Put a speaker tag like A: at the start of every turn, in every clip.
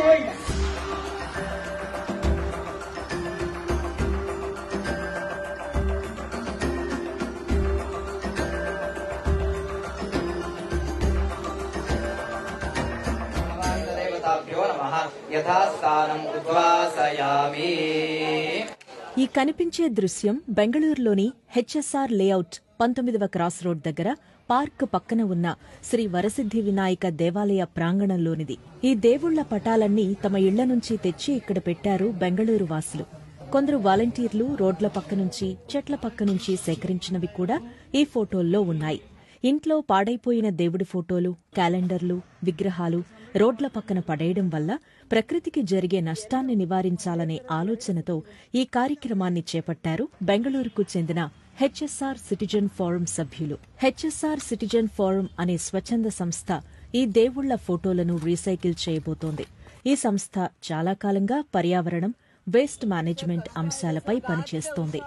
A: hold.
B: ఈ కనిపించే దృశ్యం బెంగళూరులోని హెచ్ఎస్ఆర్ లేఅవుట్ 19వ క్రాస్ రోడ్ దగ్గర పార్క్ పక్కన ఉన్న శ్రీ వరసిద్ధి వినాయక దేవాలయ ప్రాంగణంలోనిది. ఈ దేవుళ్ల పటాలన్నీ తమ ఇళ్ల నుంచి తెచ్చి ఇక్కడ పెట్టారు బెంగళూరు వాసులు. కొందరు వాలంటీర్లు రోడ్ల పక్క నుంచి, చెట్ల పక్క నుంచి సేకరించినవి కూడా ఈ ఫోటోల్లో ఉన్నాయి. ఇంట్లో పాడైపోయిన దేవుడి ఫోటోలు, క్యాలెండర్లు, విగ్రహాలు రోడ్ల పక్కన పడేయడం వల్ల ప్రకృతికి జరిగే నష్టాన్ని నివారించాలనే ఆలోచనతో ఈ కార్యక్రమాన్ని చేపట్టారు బెంగళూరుకు చెందిన హెచ్ఎస్ఆర్ సిటిజన్ ఫోరం సభ్యులు. హెచ్ఎస్ఆర్ సిటిజన్ ఫోరం అనే స్వచ్ఛంద సంస్థ ఈ దేవుళ్ల ఫోటోలను రీసైకిల్ చేయబోతోంది. ఈ సంస్థ చాలా కాలంగా పర్యావరణం, వేస్ట్ మేనేజ్మెంట్ అంశాలపై పనిచేస్తోంది.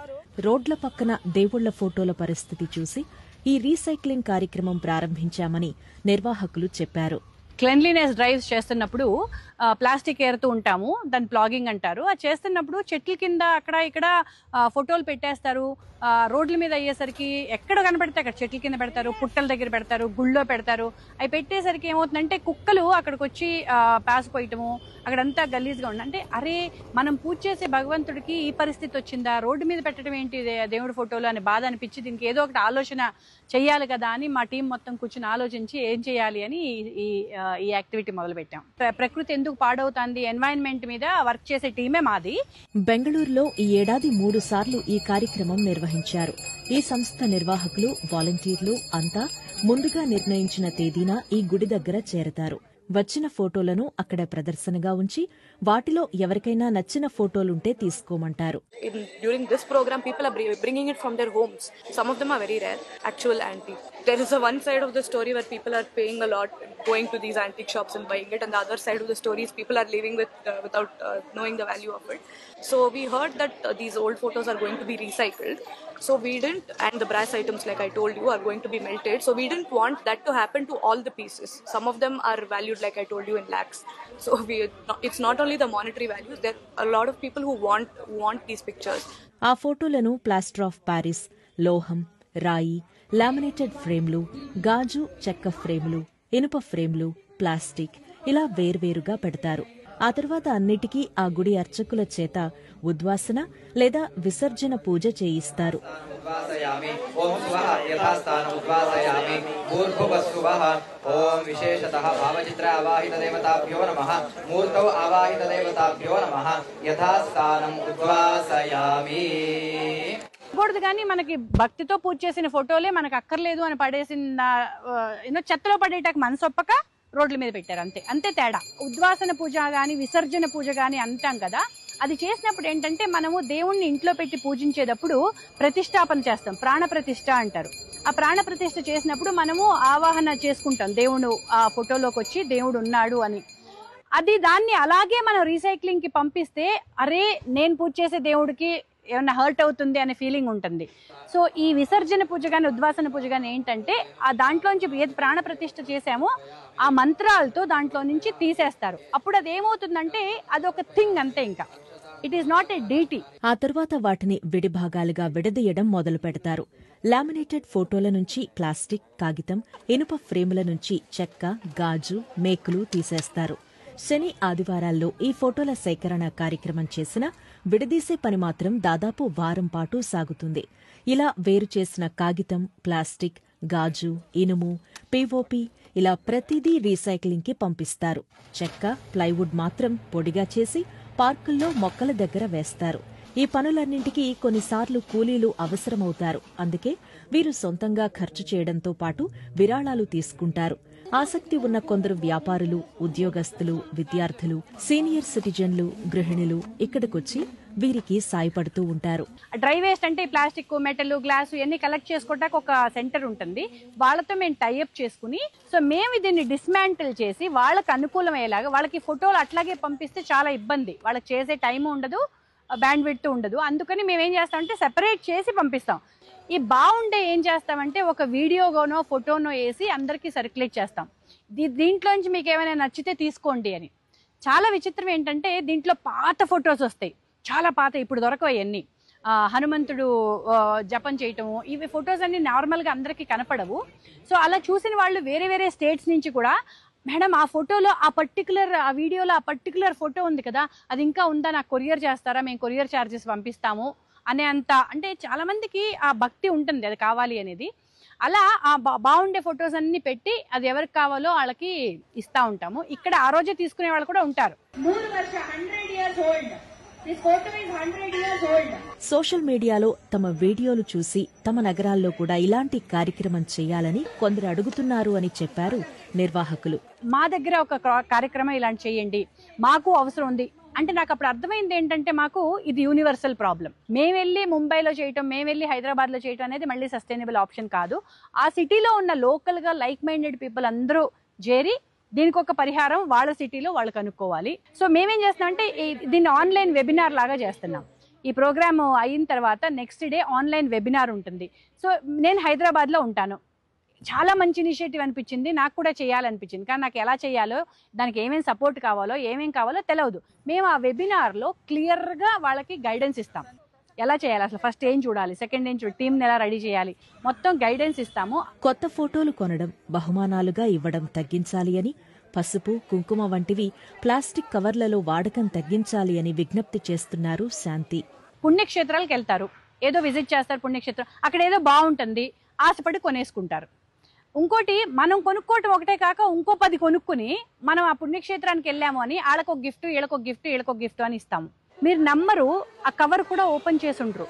B: రోడ్ల పక్కన దేవుళ్ల ఫోటోల పరిస్థితి చూసి ఈ రీసైక్లింగ్ కార్యక్రమం ప్రారంభించామని నిర్వాహకులు చెప్పారు.
C: క్లెన్లీనెస్ డ్రైవ్స్ చేస్తున్నప్పుడు ప్లాస్టిక్ ఏరుతూ ఉంటాము, దాన్ని ప్లాగింగ్ అంటారు. అది చేస్తున్నప్పుడు చెట్ల కింద అక్కడ ఇక్కడ ఫోటోలు పెట్టేస్తారు. రోడ్ల మీద అయ్యేసరికి ఎక్కడ కనబడితే అక్కడ చెట్ల కింద పెడతారు, పుట్టల దగ్గర పెడతారు, గుళ్ళో పెడతారు. అవి పెట్టేసరికి ఏమవుతుందంటే కుక్కలు అక్కడికి వచ్చి పాసిపోయటము, అక్కడంతా గలీజ్గా ఉంది. అంటే అరే మనం పూజ చేసే భగవంతుడికి ఈ పరిస్థితి వచ్చిందా, రోడ్డు మీద పెట్టడం ఏంటి దేవుడి ఫోటోలు అని బాధ అనిపించి దీనికి ఏదో ఒకటి ఆలోచన చెయ్యాలి కదా అని మా టీం మొత్తం కూర్చొని ఆలోచించి ఏం చేయాలి అని ఈ యాక్టివిటీ మొదలు పెట్టాం. ప్రకృతి ఎందుకు పాడవుతుంది, ఎన్వైరన్మెంట్ మీద వర్క్ చేసే టీమే మాది.
B: బెంగళూరులో ఈ ఏడాది 3 సార్లు ఈ కార్యక్రమం నిర్వహించారు. ఈ సంస్థ నిర్వాహకులు, వాలంటీర్లు అంతా ముందుగా నిర్ణయించిన తేదీన ఈ గుడి దగ్గర చేరతారు. వచ్చిన ఫోటోలను అక్కడ ప్రదర్శనగా ఉంచి వాటిలో ఎవరికైనా నచ్చిన ఫోటోలుంటే తీసుకోమంటారు.
D: During this program, people are bringing it from their homes. Some of them are very rare, actual antique. There is one side of the story where people are paying a lot, going to these antique shops and buying it, and the other side of the story is people are leaving without knowing the value of it. So we heard that these old photos are going to be recycled. So we didn't, and the brass items, like I told you, are going to be melted. So we didn't want that to happen to all the pieces. Some of them are valued, like I told you, in lakhs. So it's not only the monetary values. There are a lot of people who want these pictures.
B: ఆ ఫోటోలను plaster of Paris, లోహం, రాయి, laminated ఫ్రేమ్లు, గాజు, చెక్క ఫ్రేములు, ఇనుప ఫ్రేమ్లు, plastic ఇలా వేర్వేరుగా పెడతారు. ఆ తర్వాత అన్నిటికీ ఆ గుడి అర్చకుల చేత ఉద్వాసన లేదా విసర్జన పూజ చేయిస్తారు.
C: కూడదు కానీ మనకి భక్తితో పూజ చేసిన ఫోటోలే మనకు అక్కర్లేదు అని పడేసిన చెత్తలో పడేటకు మనసొప్పక రోడ్ల మీద పెట్టారు. అంతే తేడా. ఉద్వాసన పూజ గాని, విసర్జన పూజ గాని అంటాం కదా, అది చేసినప్పుడు ఏంటంటే మనము దేవుణ్ణి ఇంట్లో పెట్టి పూజించేటప్పుడు ప్రతిష్టాపన చేస్తాం, ప్రాణ ప్రతిష్ఠ అంటారు. ఆ ప్రాణ ప్రతిష్ఠ చేసినప్పుడు మనము ఆవాహన చేసుకుంటాం, దేవుడు ఆ ఫోటోలోకి వచ్చి దేవుడు ఉన్నాడు అని. దాన్ని అలాగే మనం రీసైక్లింగ్ కి పంపిస్తే అరే నేను పూజ చేసే దేవుడికి ఏమన్నా హర్ట్ అవుతుంది అనే ఫీలింగ్ ఉంటుంది. సో ఈ విసర్జన పూజ గాని, ఉద్వాసన పూజ గాని ఏంటంటే ఆ దాంట్లోంచి ఏది ప్రాణ ప్రతిష్ఠ చేసామో ఆ మంత్రాలతో దాంట్లో నుంచి తీసేస్తారు. అప్పుడు అది ఏమవుతుందంటే అదొక థింగ్ అంతే, ఇంకా it is not a DT.
B: ఆ తర్వాత వాటిని విడిభాగాలుగా విడదీయడం మొదలు పెడతారు. లామినేటెడ్ ఫోటోల నుంచి ప్లాస్టిక్, కాగితం, ఇనుప ఫ్రేముల నుంచి చెక్క, గాజు, మేకులు తీసేస్తారు. శని, ఆదివారాల్లో ఈ ఫోటోల సేకరణ కార్యక్రమం చేసిన విడదీసే పని మాత్రం దాదాపు వారం పాటు సాగుతుంది. ఇలా వేరు చేసిన కాగితం, ప్లాస్టిక్, గాజు, ఇనుము, పీఓపీ ఇలా ప్రతిదీ రీసైక్లింగ్ కి పంపిస్తారు. చెక్క, ప్లైవుడ్ మాత్రం పొడిగా చేసి పార్కుల్లో మొక్కల దగ్గర వేస్తారు. ఈ పనులన్నింటికీ కొన్నిసార్లు కూలీలు అవసరమవుతారు. అందుకే వీరు సొంతంగా ఖర్చు చేయడంతో పాటు విరాళాలు తీసుకుంటారు. ఆసక్తి ఉన్న కొందరు వ్యాపారులు, ఉద్యోగస్తులు, విద్యార్థులు, సీనియర్ సిటిజన్లు, గృహిణులు ఇక్కడికొచ్చి వీరికి సాయపడుతూ ఉంటారు.
C: డ్రై వేస్ట్ అంటే ప్లాస్టిక్, మెటల్, గ్లాసు ఇవన్నీ కలెక్ట్ చేసుకోవడానికి ఒక సెంటర్ ఉంటుంది. వాళ్ళతో మేము టైఅప్ చేసుకుని మేము దీన్ని డిస్మాంటిల్ చేసి వాళ్ళకి అనుకూలమయ్యేలాగా, వాళ్ళకి ఫోటోలు అట్లాగే పంపిస్తే చాలా ఇబ్బంది, వాళ్ళకి చేసే టైం ఉండదు, బ్యాండ్ విడ్త్ ఉండదు. అందుకని మేము ఏం చేస్తామంటే సెపరేట్ చేసి పంపిస్తాం. ఈ బాగుండే ఏం చేస్తామంటే ఒక వీడియోగానో ఫోటోనో వేసి అందరికీ సర్క్యులేట్ చేస్తాం. దీంట్లోంచి మీకు ఏమైనా నచ్చితే తీసుకోండి అని. చాలా విచిత్రం ఏంటంటే దీంట్లో పాత ఫొటోస్ వస్తాయి, చాలా పాత, ఇప్పుడు దొరకవు అవన్నీ. హనుమంతుడు జపం చేయటము, ఇవి ఫొటోస్ అన్ని నార్మల్గా అందరికీ కనపడవు. సో అలా చూసిన వాళ్ళు వేరే వేరే స్టేట్స్ నుంచి కూడా, మేడం ఆ ఫోటోలో ఆ వీడియోలో ఆ పర్టికులర్ ఫోటో ఉంది కదా, అది ఇంకా ఉందా, నాకు కొరియర్ చేస్తారా, మేము కొరియర్ ఛార్జెస్ పంపిస్తాము అనే అంత, అంటే చాలా మందికి ఆ భక్తి ఉంటుంది అది కావాలి అనేది. అలా ఆ బాగుండే ఫొటోస్ అన్ని పెట్టి అది ఎవరికి కావాలో వాళ్ళకి ఇస్తా ఉంటాము. ఇక్కడ ఆ రోజే తీసుకునే వాళ్ళు కూడా ఉంటారు.
B: సోషల్ మీడియాలో తమ వీడియోలు చూసి తమ నగరాల్లో కూడా ఇలాంటి కార్యక్రమం చేయాలని కొందరు అడుగుతున్నారు అని చెప్పారు నిర్వాహకులు.
C: మా దగ్గర ఒక కార్యక్రమం ఇలాంటి చేయండి, మాకు అవసరం ఉంది అంటే నాకు అప్పుడు అర్థమైంది ఏంటంటే, మాకు ఇది యూనివర్సల్ ప్రాబ్లం. మేము వెళ్ళి ముంబైలో చేయటం, మేము వెళ్ళి హైదరాబాద్ లో చేయటం అనేది మళ్ళీ సస్టైనబుల్ ఆప్షన్ కాదు. ఆ సిటీలో ఉన్న లోకల్ గా లైక్ మైండెడ్ పీపుల్ అందరూ చేరి దీనికి ఒక పరిహారం వాళ్ళ సిటీలో వాళ్ళు కనుక్కోవాలి. సో మేమేం చేస్తున్నాం అంటే దీన్ని ఆన్లైన్ వెబినార్ లాగా చేస్తున్నాం. ఈ ప్రోగ్రామ్ అయిన తర్వాత నెక్స్ట్ డే ఆన్లైన్ వెబినార్ ఉంటుంది. సో నేను హైదరాబాద్ లో ఉంటాను, చాలా మంచి ఇనిషియేటివ్ అనిపించింది, నాకు కూడా చేయాలనిపించింది. కానీ నాకు ఎలా చేయాలో, దానికి ఏమేమి సపోర్ట్ కావాలో, ఏమేం కావాలో తెలియదు. మేము ఆ వెబినార్లో క్లియర్గా వాళ్ళకి గైడెన్స్ ఇస్తాం. ఎలా చేయాలి, అసలు ఫస్ట్ ఏం చూడాలి, సెకండ్ ఏం చూడాలి, టీంని ఎలా రెడీ చేయాలి, మొత్తం గైడెన్స్ ఇస్తాము.
B: కొత్త ఫోటోలు కొనడం, బహుమానాలుగా ఇవ్వడం తగ్గించాలి అని, పసుపు కుంకుమ వంటివి ప్లాస్టిక్ కవర్లలో వాడకం తగ్గించాలి అని విజ్ఞప్తి చేస్తున్నారు శాంతి.
C: పుణ్యక్షేత్రాలకు వెళ్తారు, ఏదో విజిట్ చేస్తారు పుణ్యక్షేత్రం, అక్కడ ఏదో బాగుంటుంది, ఆశపడి కొనేసుకుంటారు. ఇంకోటి, మనం కొనుక్కోవటం ఒకటే కాక ఇంకో 10 కొనుక్కుని మనం ఆ పుణ్యక్షేత్రానికి వెళ్ళాము అని ఆళ్ళకొక గిఫ్ట్, ఈళ్ళకొక గిఫ్ట్, ఈళ్ళకొక గిఫ్ట్ అని ఇస్తాము. మీరు నమ్మరు, ఆ కవర్ కూడా ఓపెన్ చేసి ఉండరు,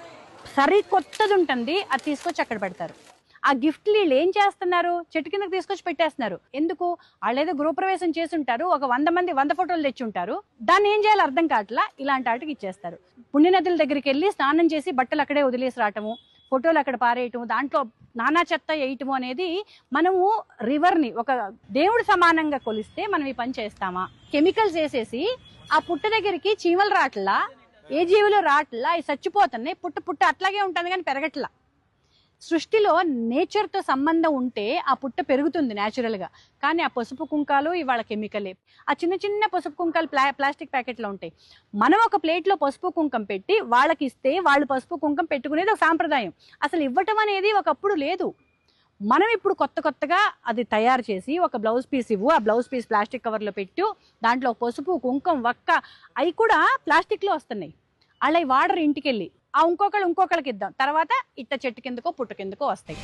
C: సరి కొత్తది ఉంటుంది, అది తీసుకొచ్చి అక్కడ పెడతారు. ఆ గిఫ్ట్లు వీళ్ళు ఏం చేస్తున్నారు, చెట్టు కిందకి తీసుకొచ్చి పెట్టేస్తున్నారు. ఎందుకు, వాళ్ళు ఏదో గృహప్రవేశం చేసి ఉంటారు, ఒక 100 మంది 100 ఫోటోలు తెచ్చి ఉంటారు, దాన్ని ఏం చేయాలో అర్థం కావట్లా, ఇలాంటి వాటికి ఇచ్చేస్తారు. పుణ్యనదుల దగ్గరికి వెళ్ళి స్నానం చేసి బట్టలు అక్కడే వదిలేసి రావటము, ఫోటోలు అక్కడ పారేయటము, దాంట్లో నానా చెత్త వేయటము అనేది, మనము రివర్ని ఒక దేవుడు సమానంగా కొలిస్తే మనం ఈ పని చేస్తామా? కెమికల్స్ వేసేసి ఆ పుట్ట దగ్గరికి చీమలు రాట్లా, ఏ జీవులు రాట్లా, అవి చచ్చిపోతున్నాయి, పుట్ట అట్లాగే ఉంటుంది కానీ పెరగట్లా. సృష్టిలో నేచర్తో సంబంధం ఉంటే ఆ పుట్ట పెరుగుతుంది న్యాచురల్గా. కానీ ఆ పసుపు కుంకాలు ఇవాళ కెమికలే. ఆ చిన్న చిన్న పసుపు కుంకాలు ప్లాస్టిక్ ప్యాకెట్లో ఉంటాయి. మనం ఒక ప్లేట్లో పసుపు కుంకం పెట్టి వాళ్ళకి ఇస్తే వాళ్ళు పసుపు కుంకం పెట్టుకునేది ఒక సాంప్రదాయం. అసలు ఇవ్వటం అనేది ఒకప్పుడు లేదు. మనం ఇప్పుడు కొత్తగా అది తయారు చేసి ఒక బ్లౌజ్ పీస్ ఇవ్వు, ఆ బ్లౌజ్ పీస్ ప్లాస్టిక్ కవర్లో పెట్టు, దాంట్లో పసుపు కుంకం వక్క అవి కూడా ప్లాస్టిక్లో వస్తున్నాయి. అలా వాడరు, ఇంటికెళ్ళి ఆ ఇంకొకళ్ళకి ఇద్దాం, తర్వాత ఇట్ట చెట్టు కిందకో పుట్ట కిందకో వస్తాయి.